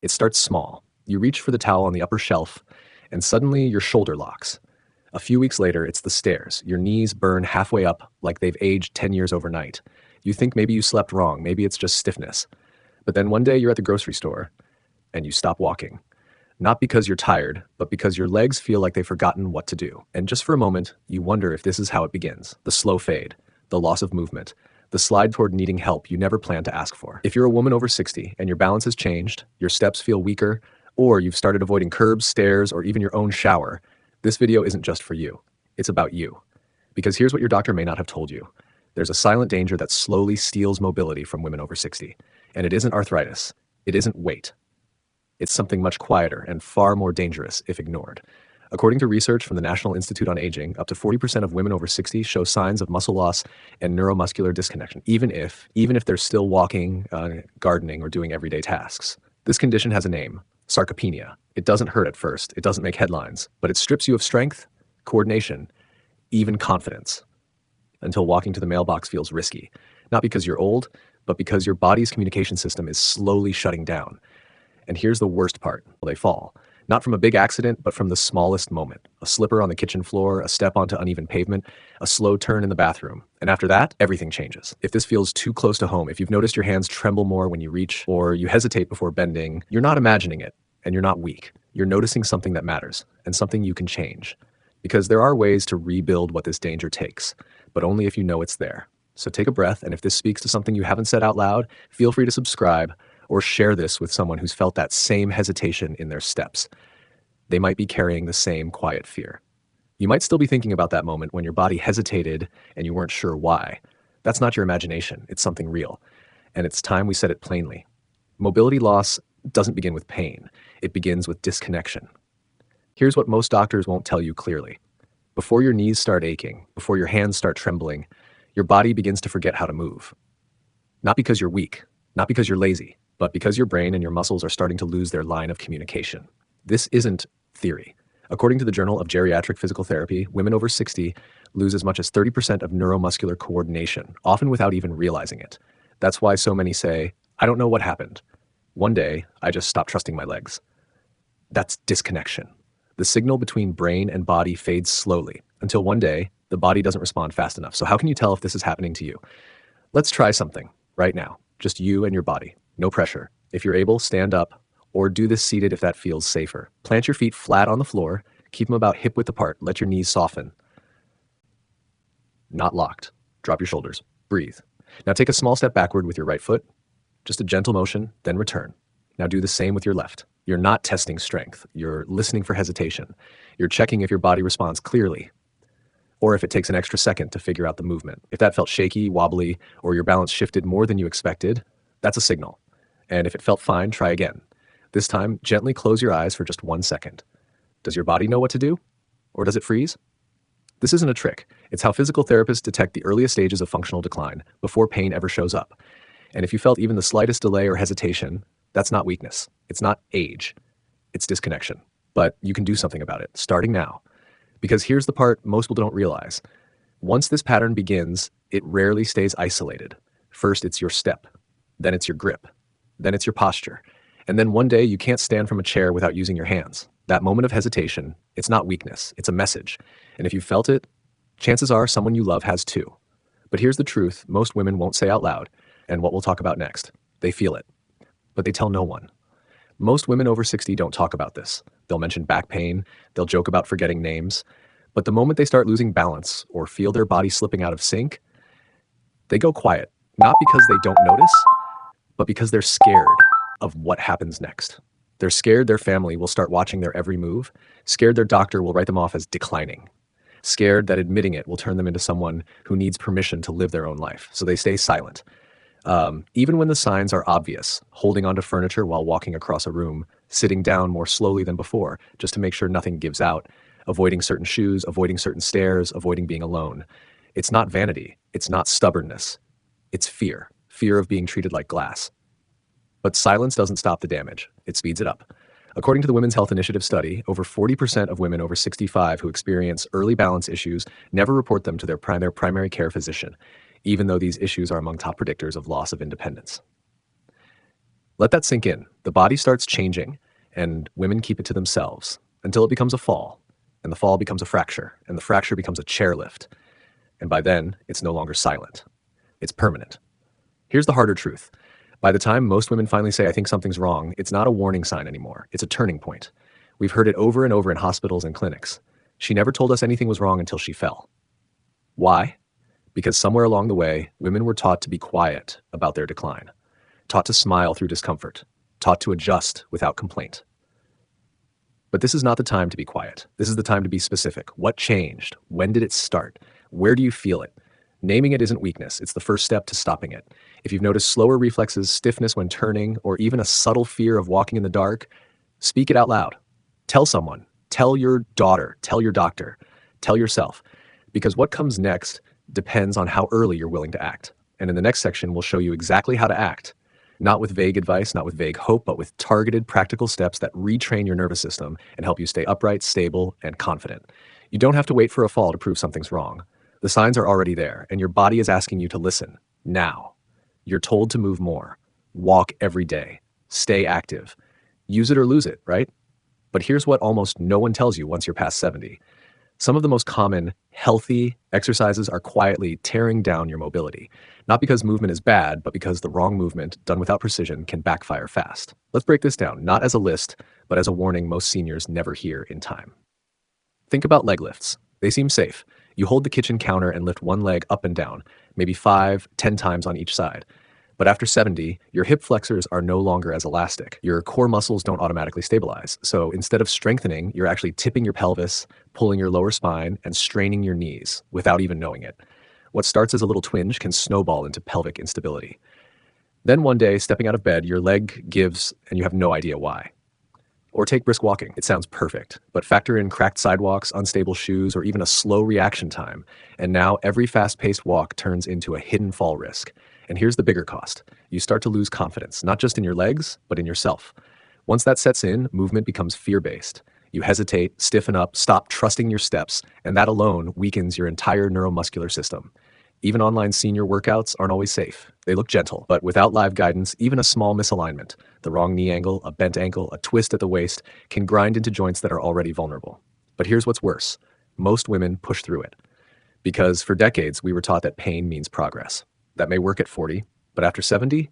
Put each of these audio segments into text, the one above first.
It starts small. You reach for the towel on the upper shelf, and suddenly your shoulder locks. A few weeks later, it's the stairs. Your knees burn halfway up like they've aged 10 years overnight. You think maybe you slept wrong, maybe it's just stiffness. But then one day you're at the grocery store and you stop walking. Not because you're tired, but because your legs feel like they've forgotten what to do. And just for a moment, you wonder if this is how it begins. The slow fade, the loss of movement, the slide toward needing help you never planned to ask for. If you're a woman over 60 and your balance has changed, your steps feel weaker, or you've started avoiding curbs, stairs, or even your own shower, this video isn't just for you. It's about you. Because here's what your doctor may not have told you. There's a silent danger that slowly steals mobility from women over 60. And it isn't arthritis. It isn't weight. It's something much quieter and far more dangerous if ignored. According to research from the National Institute on Aging, up to 40% of women over 60 show signs of muscle loss and neuromuscular disconnection, even if they're still walking, gardening, or doing everyday tasks. This condition has a name, sarcopenia. It doesn't hurt at first, it doesn't make headlines, but it strips you of strength, coordination, even confidence, until walking to the mailbox feels risky. Not because you're old, but because your body's communication system is slowly shutting down. And here's the worst part. They fall. Not from a big accident, but from the smallest moment. A slipper on the kitchen floor, a step onto uneven pavement, a slow turn in the bathroom. And after that, everything changes. If this feels too close to home, if you've noticed your hands tremble more when you reach, or you hesitate before bending, you're not imagining it, and you're not weak. You're noticing something that matters, and something you can change. Because there are ways to rebuild what this danger takes, but only if you know it's there. So take a breath, and if this speaks to something you haven't said out loud, feel free to subscribe, or share this with someone who's felt that same hesitation in their steps. They might be carrying the same quiet fear. You might still be thinking about that moment when your body hesitated and you weren't sure why. That's not your imagination, it's something real. And it's time we said it plainly. Mobility loss doesn't begin with pain, it begins with disconnection. Here's what most doctors won't tell you clearly. Before your knees start aching, before your hands start trembling, your body begins to forget how to move. Not because you're weak, not because you're lazy, but because your brain and your muscles are starting to lose their line of communication. This isn't theory. According to the Journal of Geriatric Physical Therapy, women over 60 lose as much as 30% of neuromuscular coordination, often without even realizing it. That's why so many say, I don't know what happened. One day, I just stopped trusting my legs. That's disconnection. The signal between brain and body fades slowly, until one day, the body doesn't respond fast enough. So how can you tell if this is happening to you? Let's try something right now. Just you and your body. No pressure. If you're able, stand up, or do this seated if that feels safer. Plant your feet flat on the floor, keep them about hip width apart, let your knees soften. Not locked. Drop your shoulders. Breathe. Now take a small step backward with your right foot. Just a gentle motion, then return. Now do the same with your left. You're not testing strength. You're listening for hesitation. You're checking if your body responds clearly, or if it takes an extra second to figure out the movement. If that felt shaky, wobbly, or your balance shifted more than you expected, that's a signal. And if it felt fine, try again. This time, gently close your eyes for just 1 second. Does your body know what to do? Or does it freeze? This isn't a trick. It's how physical therapists detect the earliest stages of functional decline before pain ever shows up. And if you felt even the slightest delay or hesitation, that's not weakness. It's not age. It's disconnection. But you can do something about it, starting now. Because here's the part most people don't realize. Once this pattern begins, it rarely stays isolated. First, it's your step. Then it's your grip. Then it's your posture. And then one day you can't stand from a chair without using your hands. That moment of hesitation, it's not weakness, it's a message. And if you felt it, chances are someone you love has too. But here's the truth most women won't say out loud, and what we'll talk about next. They feel it, but they tell no one. Most women over 60 don't talk about this. They'll mention back pain, they'll joke about forgetting names, but the moment they start losing balance or feel their body slipping out of sync, they go quiet, not because they don't notice, but because they're scared of what happens next. They're scared their family will start watching their every move, scared their doctor will write them off as declining, scared that admitting it will turn them into someone who needs permission to live their own life, so they stay silent. Even when the signs are obvious, holding onto furniture while walking across a room, sitting down more slowly than before, just to make sure nothing gives out, avoiding certain shoes, avoiding certain stairs, avoiding being alone. It's not vanity, it's not stubbornness, it's fear of being treated like glass. But silence doesn't stop the damage, it speeds it up. According to the Women's Health Initiative study, over 40% of women over 65 who experience early balance issues never report them to their primary care physician, even though these issues are among top predictors of loss of independence. Let that sink in. The body starts changing, and women keep it to themselves until it becomes a fall, and the fall becomes a fracture, and the fracture becomes a chairlift. And by then, it's no longer silent. It's permanent. Here's the harder truth. By the time most women finally say, I think something's wrong, it's not a warning sign anymore. It's a turning point. We've heard it over and over in hospitals and clinics. She never told us anything was wrong until she fell. Why? Because somewhere along the way, women were taught to be quiet about their decline, taught to smile through discomfort, taught to adjust without complaint. But this is not the time to be quiet. This is the time to be specific. What changed? When did it start? Where do you feel it? Naming it isn't weakness. It's the first step to stopping it. If you've noticed slower reflexes, stiffness when turning, or even a subtle fear of walking in the dark, speak it out loud. Tell someone. Tell your daughter. Tell your doctor. Tell yourself. Because what comes next depends on how early you're willing to act. And in the next section, we'll show you exactly how to act. Not with vague advice, not with vague hope, but with targeted, practical steps that retrain your nervous system and help you stay upright, stable, and confident. You don't have to wait for a fall to prove something's wrong. The signs are already there, and your body is asking you to listen, now. You're told to move more. Walk every day. Stay active. Use it or lose it, right? But here's what almost no one tells you once you're past 70. Some of the most common, healthy exercises are quietly tearing down your mobility. Not because movement is bad, but because the wrong movement, done without precision, can backfire fast. Let's break this down, not as a list, but as a warning most seniors never hear in time. Think about leg lifts. They seem safe. You hold the kitchen counter and lift one leg up and down, maybe 5, 10 times on each side. But after 70, your hip flexors are no longer as elastic. Your core muscles don't automatically stabilize. So instead of strengthening, you're actually tipping your pelvis, pulling your lower spine, and straining your knees without even knowing it. What starts as a little twinge can snowball into pelvic instability. Then one day, stepping out of bed, your leg gives and you have no idea why. Or take brisk walking. It sounds perfect, but factor in cracked sidewalks, unstable shoes, or even a slow reaction time. And now every fast-paced walk turns into a hidden fall risk. And here's the bigger cost. You start to lose confidence, not just in your legs, but in yourself. Once that sets in, movement becomes fear-based. You hesitate, stiffen up, stop trusting your steps, and that alone weakens your entire neuromuscular system. Even online senior workouts aren't always safe. They look gentle, but without live guidance, even a small misalignment, the wrong knee angle, a bent ankle, a twist at the waist, can grind into joints that are already vulnerable. But here's what's worse. Most women push through it. Because for decades, we were taught that pain means progress. That may work at 40, but after 70,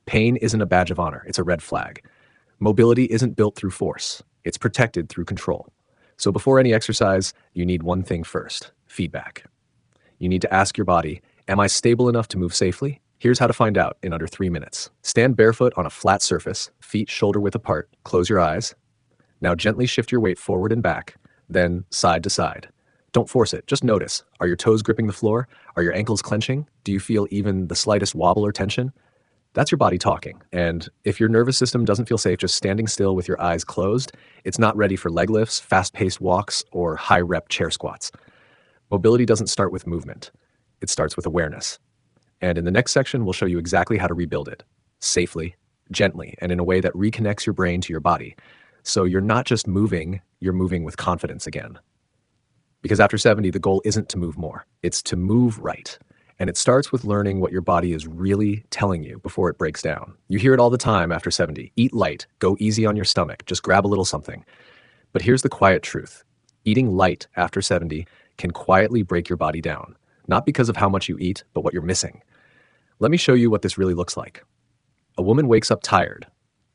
pain isn't a badge of honor, it's a red flag. Mobility isn't built through force, it's protected through control. So before any exercise, you need one thing first: feedback. You need to ask your body, am I stable enough to move safely? Here's how to find out in under 3 minutes. Stand barefoot on a flat surface, feet shoulder width apart, close your eyes. Now gently shift your weight forward and back, then side to side. Don't force it, just notice. Are your toes gripping the floor? Are your ankles clenching? Do you feel even the slightest wobble or tension? That's your body talking. And if your nervous system doesn't feel safe just standing still with your eyes closed, it's not ready for leg lifts, fast-paced walks, or high-rep chair squats. Mobility doesn't start with movement. It starts with awareness. And in the next section, we'll show you exactly how to rebuild it, safely, gently, and in a way that reconnects your brain to your body. So you're not just moving, you're moving with confidence again. Because after 70, the goal isn't to move more, it's to move right. And it starts with learning what your body is really telling you before it breaks down. You hear it all the time after 70. Eat light, go easy on your stomach, just grab a little something. But here's the quiet truth. Eating light after 70 can quietly break your body down, not because of how much you eat, but what you're missing. Let me show you what this really looks like. A woman wakes up tired.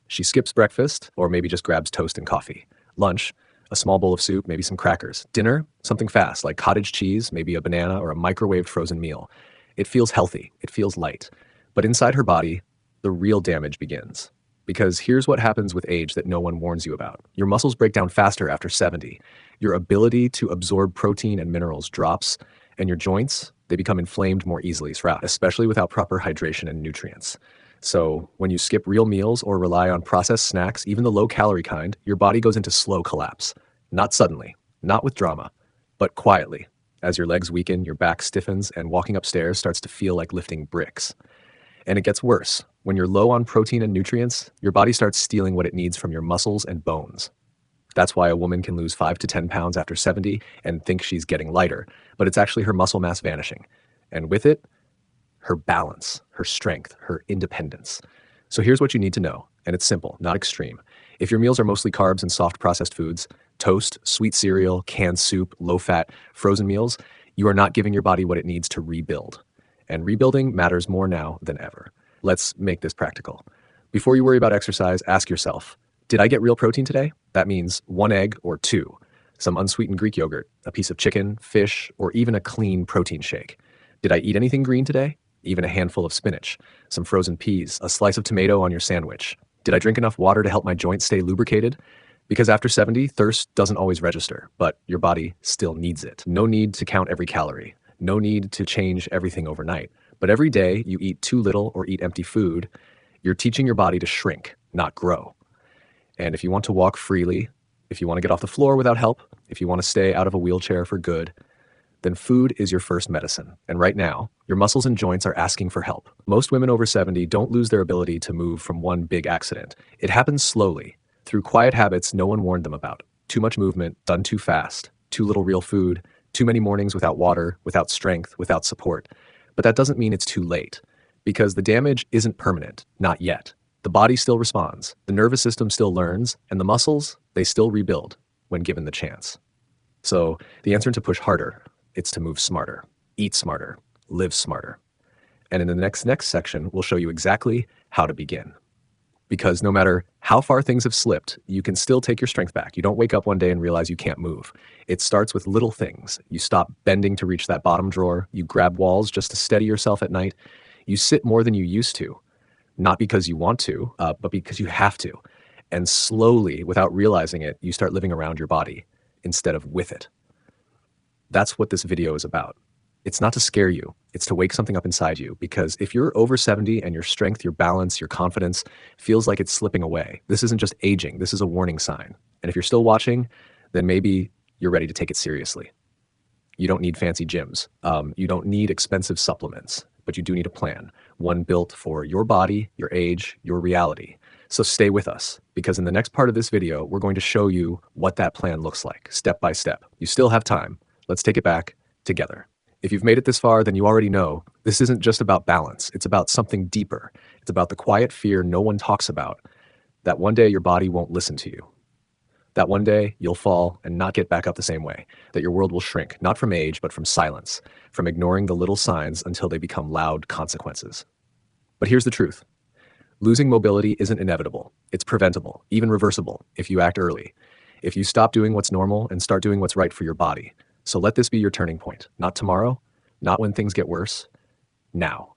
She skips breakfast, or maybe just grabs toast and coffee. Lunch, a small bowl of soup, maybe some crackers. Dinner, something fast, like cottage cheese, maybe a banana, or a microwaved frozen meal. It feels healthy, it feels light. But inside her body, the real damage begins. Because here's what happens with age that no one warns you about. Your muscles break down faster after 70. Your ability to absorb protein and minerals drops, and your joints, they become inflamed more easily throughout, especially without proper hydration and nutrients. So when you skip real meals or rely on processed snacks, even the low-calorie kind, your body goes into slow collapse. Not suddenly, not with drama, but quietly. As your legs weaken, your back stiffens, and walking upstairs starts to feel like lifting bricks. And it gets worse. When you're low on protein and nutrients, your body starts stealing what it needs from your muscles and bones. That's why a woman can lose 5 to 10 pounds after 70 and think she's getting lighter, but it's actually her muscle mass vanishing. And with it, her balance, her strength, her independence. So here's what you need to know. And it's simple, not extreme. If your meals are mostly carbs and soft processed foods, toast, sweet cereal, canned soup, low fat, frozen meals, you are not giving your body what it needs to rebuild. And rebuilding matters more now than ever. Let's make this practical. Before you worry about exercise, ask yourself, did I get real protein today? That means 1 egg or 2, some unsweetened Greek yogurt, a piece of chicken, fish, or even a clean protein shake. Did I eat anything green today? Even a handful of spinach, some frozen peas, a slice of tomato on your sandwich. Did I drink enough water to help my joints stay lubricated? Because after 70, thirst doesn't always register, but your body still needs it. No need to count every calorie. No need to change everything overnight. But every day you eat too little or eat empty food, you're teaching your body to shrink, not grow. And if you want to walk freely, if you want to get off the floor without help, if you want to stay out of a wheelchair for good, then food is your first medicine. And right now, your muscles and joints are asking for help. Most women over 70 don't lose their ability to move from one big accident. It happens slowly, through quiet habits no one warned them about. Too much movement, done too fast, too little real food, too many mornings without water, without strength, without support. But that doesn't mean it's too late, because the damage isn't permanent, not yet. The body still responds, the nervous system still learns, and the muscles, they still rebuild when given the chance. So the answer to push harder, it's to move smarter, eat smarter, live smarter. And in the next section, we'll show you exactly how to begin. Because no matter how far things have slipped, you can still take your strength back. You don't wake up one day and realize you can't move. It starts with little things. You stop bending to reach that bottom drawer. You grab walls just to steady yourself at night. You sit more than you used to, not because you want to, but because you have to. And slowly, without realizing it, you start living around your body instead of with it. That's what this video is about. It's not to scare you. It's to wake something up inside you, because if you're over 70 and your strength, your balance, your confidence feels like it's slipping away, this isn't just aging. This is a warning sign. And if you're still watching, then maybe you're ready to take it seriously. You don't need fancy gyms. You don't need expensive supplements, but you do need a plan, one built for your body, your age, your reality. So stay with us, because in the next part of this video, we're going to show you what that plan looks like, step by step. You still have time. Let's take it back together. If you've made it this far, then you already know this isn't just about balance. It's about something deeper. It's about the quiet fear no one talks about, that one day your body won't listen to you. That one day you'll fall and not get back up the same way. That your world will shrink, not from age, but from silence, from ignoring the little signs until they become loud consequences. But here's the truth. Losing mobility isn't inevitable. It's preventable, even reversible, if you act early. If you stop doing what's normal and start doing what's right for your body. So let this be your turning point. Not tomorrow, not when things get worse, now.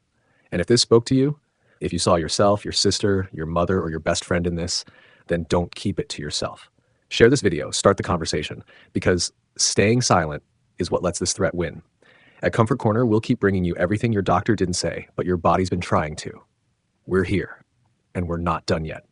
And if this spoke to you, if you saw yourself, your sister, your mother, or your best friend in this, then don't keep it to yourself. Share this video, start the conversation, because staying silent is what lets this threat win. At Comfort Corner, we'll keep bringing you everything your doctor didn't say, but your body's been trying to. We're here, and we're not done yet.